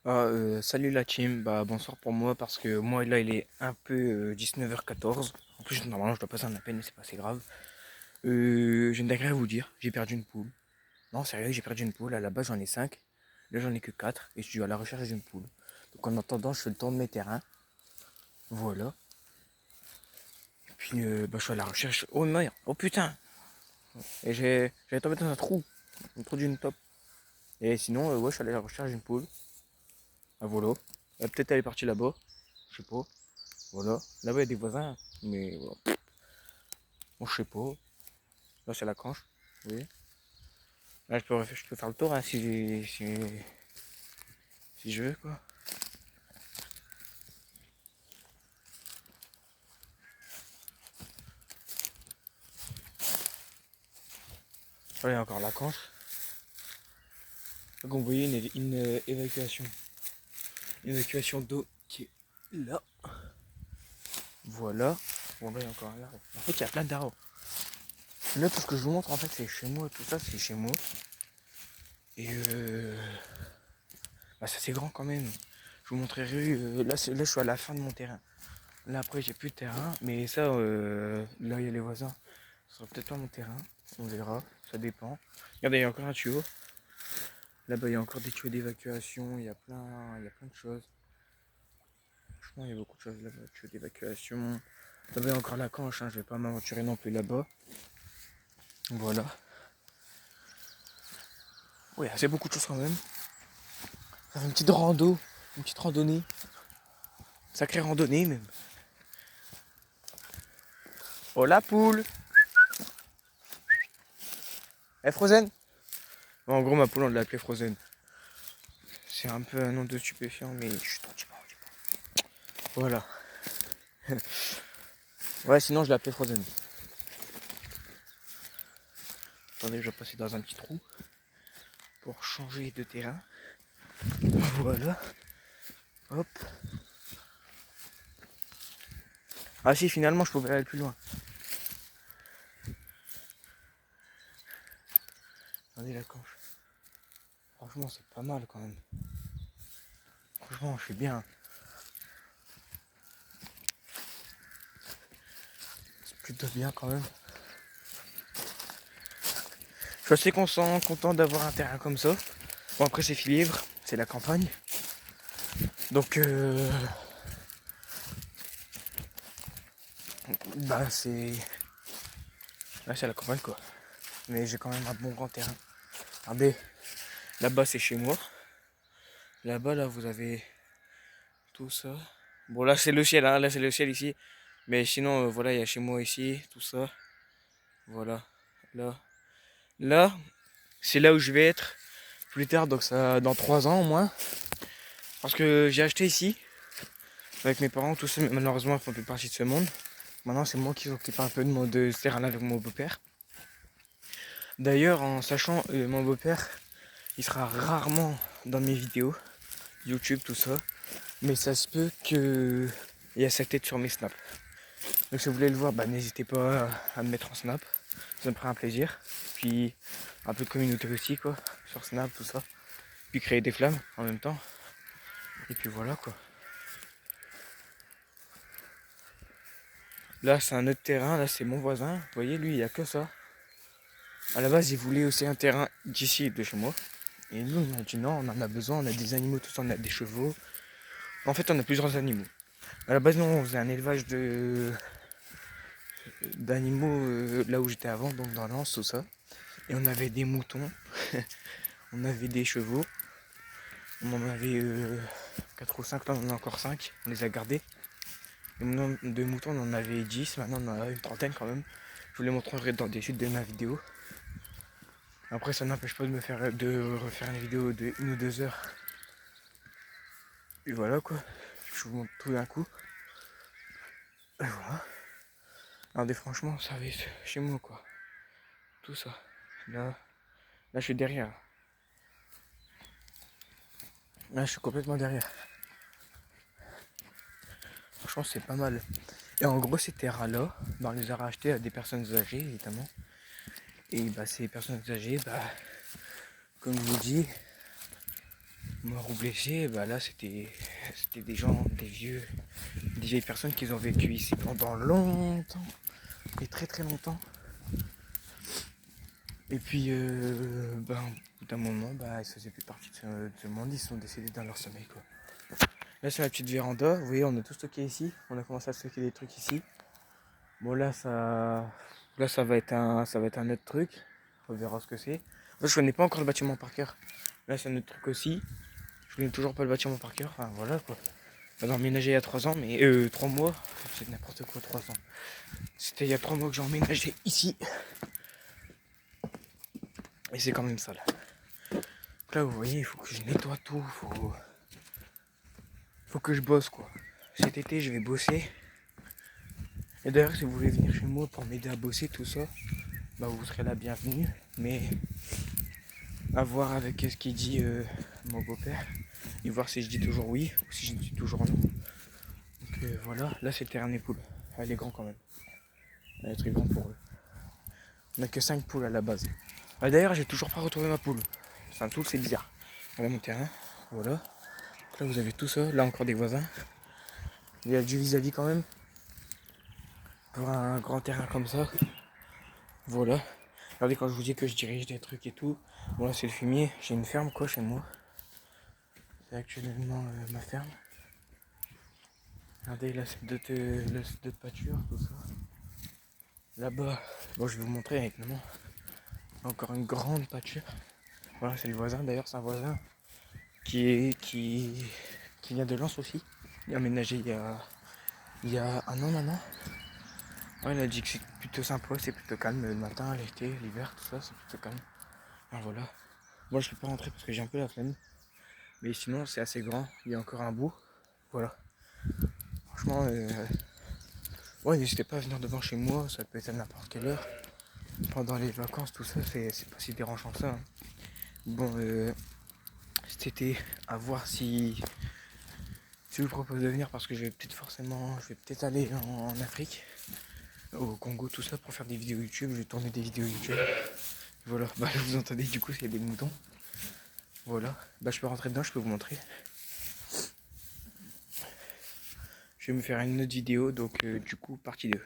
Salut la team, bah bonsoir pour moi parce que moi là il est un peu 19h14. En plus normalement je dois passer un appel mais c'est pas assez grave. J'ai une dinguerie à vous dire, j'ai perdu une poule. Non sérieux j'ai perdu une poule, à la base j'en ai 5. Là j'en ai que 4 et je suis à la recherche d'une poule. Donc en attendant je fais le tour de mes terrains. Voilà. Et puis bah, je suis à la recherche. Oh merde, oh putain. Et j'avais tombé dans un trou d'une top. Et sinon ouais je suis allé à la recherche d'une poule. À volo. Peut-être elle est partie là-bas. Je sais pas. Voilà. Là-bas, il y a des voisins. Mais voilà. Bon, je sais pas. Là, c'est la canche. Oui. Là, je peux faire le tour hein, si je veux, quoi. Là, il y a encore la canche. Donc, vous voyez une évacuation. Une évacuation d'eau qui est là. Voilà. Bon, là, il y a encore un arbre. En fait, il y a plein d'arbres. Là, tout ce que je vous montre, en fait, c'est chez moi. Tout ça, c'est chez moi. Et bah, ça, c'est grand quand même. Je vous montrerai. Là, là, je suis à la fin de mon terrain. Là après j'ai plus de terrain, mais ça là il y a les voisins. Ce sera peut-être pas mon terrain, on verra, ça dépend. Regardez, il y a encore un tuyau. Là-bas il y a encore des tuyaux d'évacuation, il y a plein de choses. Franchement il y a beaucoup de choses là-bas, tuyaux d'évacuation. Là-bas il y a encore la canche, hein, je vais pas m'aventurer non plus là-bas. Voilà. Oui, c'est beaucoup de choses quand même. Ça fait une petite randonnée. Sacrée randonnée même. Oh la poule. Eh Frozen. Bon, en gros ma poule on l'a appelée Frozen. C'est un peu un nom de stupéfiant, mais je suis trop timide. Voilà. Ouais, sinon je l'ai appelé Frozen. Attendez, je vais passer dans un petit trou pour changer de terrain. Voilà. Hop. Ah si, finalement, je pouvais aller plus loin. Regardez la canche. Franchement, c'est pas mal quand même. Franchement, je suis bien. C'est plutôt bien quand même. Je suis assez content d'avoir un terrain comme ça. Bon, après, c'est Philibre, c'est la campagne. Donc, bah, c'est. Là, c'est la campagne quoi. Mais j'ai quand même un bon grand terrain. Regardez, là-bas, c'est chez moi. Là-bas, là, vous avez tout ça. Bon, là, c'est le ciel, hein. Là, c'est le ciel ici. Mais sinon, voilà, il y a chez moi ici, tout ça. Voilà. Là. Là, c'est là où je vais être plus tard, donc ça dans 3 ans au moins. Parce que j'ai acheté ici, avec mes parents, tous ça, mais malheureusement, ils font plus partie de ce monde. Maintenant, c'est moi qui s'occupe un peu de ce terrain-là avec mon beau-père. D'ailleurs, en sachant, mon beau-père, il sera rarement dans mes vidéos, YouTube, tout ça. Mais ça se peut qu'il y a sa tête sur mes snaps. Donc si vous voulez le voir, bah, n'hésitez pas à me mettre en snap. Ça me ferait un plaisir. Puis un peu de communauté aussi quoi. Sur Snap, tout ça. Puis créer des flammes en même temps. Et puis voilà quoi. Là c'est un autre terrain, là c'est mon voisin. Vous voyez lui il n'y a que ça. À la base il voulait aussi un terrain d'ici de chez moi. Et nous on a dit non, on en a besoin, on a des animaux, tout ça, on a des chevaux. En fait on a plusieurs animaux. À la base non, on faisait un élevage d'animaux là où j'étais avant, donc dans l'Anse, tout ça. Et on avait des moutons, on avait des chevaux, on en avait 4 ou 5, là on en a encore 5, on les a gardés. Le nombre de moutons on en avait 10, maintenant on en a une trentaine quand même. Je vous les montrerai dans des suites de ma vidéo. Après ça n'empêche pas de refaire une vidéo de 1 ou 2 heures. Et voilà quoi, je vous montre tout d'un coup. Et voilà. Regardez franchement ça va être chez moi quoi. Tout ça. Là je suis derrière. Là je suis complètement derrière. Franchement c'est pas mal. Et en gros ces terrains-là, on les a rachetés à des personnes âgées évidemment. Et bah ces personnes âgées, bah comme je vous dis, Morts ou blessés, bah là c'était des gens, des vieilles personnes qui ont vécu ici pendant longtemps, et très très longtemps. Et puis, ben, au bout d'un moment, bah, ils faisaient plus partie de ce monde, ils sont décédés dans leur sommeil, quoi. Là, c'est la petite véranda, vous voyez, on a tout stocké ici, on a commencé à stocker des trucs ici. Bon, là, ça va être un autre truc, on verra ce que c'est. Moi, je connais pas encore le bâtiment par cœur. Là, c'est un autre truc aussi, je connais toujours pas le bâtiment par cœur, enfin, voilà, quoi. On a emménagé il y a 3 ans, mais 3 mois, c'est n'importe quoi, 3 ans. C'était il y a 3 mois que j'ai emménagé ici. Et c'est quand même sale. Donc là, vous voyez, il faut que je nettoie tout, faut que je bosse, quoi. Cet été, je vais bosser. Et d'ailleurs, si vous voulez venir chez moi pour m'aider à bosser, tout ça, bah vous serez la bienvenue. Mais à voir avec ce qu'il dit mon beau-père. Et voir si je dis toujours oui ou si je dis toujours non. Donc voilà, là c'est le terrain des poules. Elle est grand quand même. Elle est très grand pour eux. On n'a que 5 poules à la base. Ah, d'ailleurs, j'ai toujours pas retrouvé ma poule. C'est un truc, c'est bizarre. Voilà mon terrain. Voilà. Donc là, vous avez tout ça. Là, encore des voisins. Il y a du vis-à-vis quand même. Pour un grand terrain comme ça. Voilà. Regardez, quand je vous dis que je dirige des trucs et tout. Bon, là, c'est le fumier. J'ai une ferme, quoi, chez moi. C'est actuellement ma ferme. Regardez, là, c'est d'autres pâtures, tout ça. Là-bas, bon, je vais vous montrer avec maman. Encore une grande pâture. Voilà, c'est le voisin. D'ailleurs, c'est un voisin qui vient de Lens aussi. Il a emménagé il y a un an maintenant. Ouais, il a dit que c'est plutôt sympa, c'est plutôt calme le matin, l'été, l'hiver, tout ça, c'est plutôt calme. Alors voilà. Moi je peux pas rentrer parce que j'ai un peu la flemme. Mais sinon c'est assez grand, il y a encore un bout. Voilà. Franchement, ouais, n'hésitez pas à venir devant chez moi, ça peut être à n'importe quelle heure. Pendant les vacances, tout ça, c'est pas si dérangeant que ça. Hein. Bon, cet été, à voir si je vous propose de venir parce que je vais peut-être aller en Afrique, au Congo, tout ça, pour faire des vidéos YouTube. Je vais tourner des vidéos YouTube. Voilà, bah vous entendez du coup s'il y a des moutons. Voilà, bah je peux rentrer dedans, je peux vous montrer. Je vais me faire une autre vidéo, donc du coup partie 2.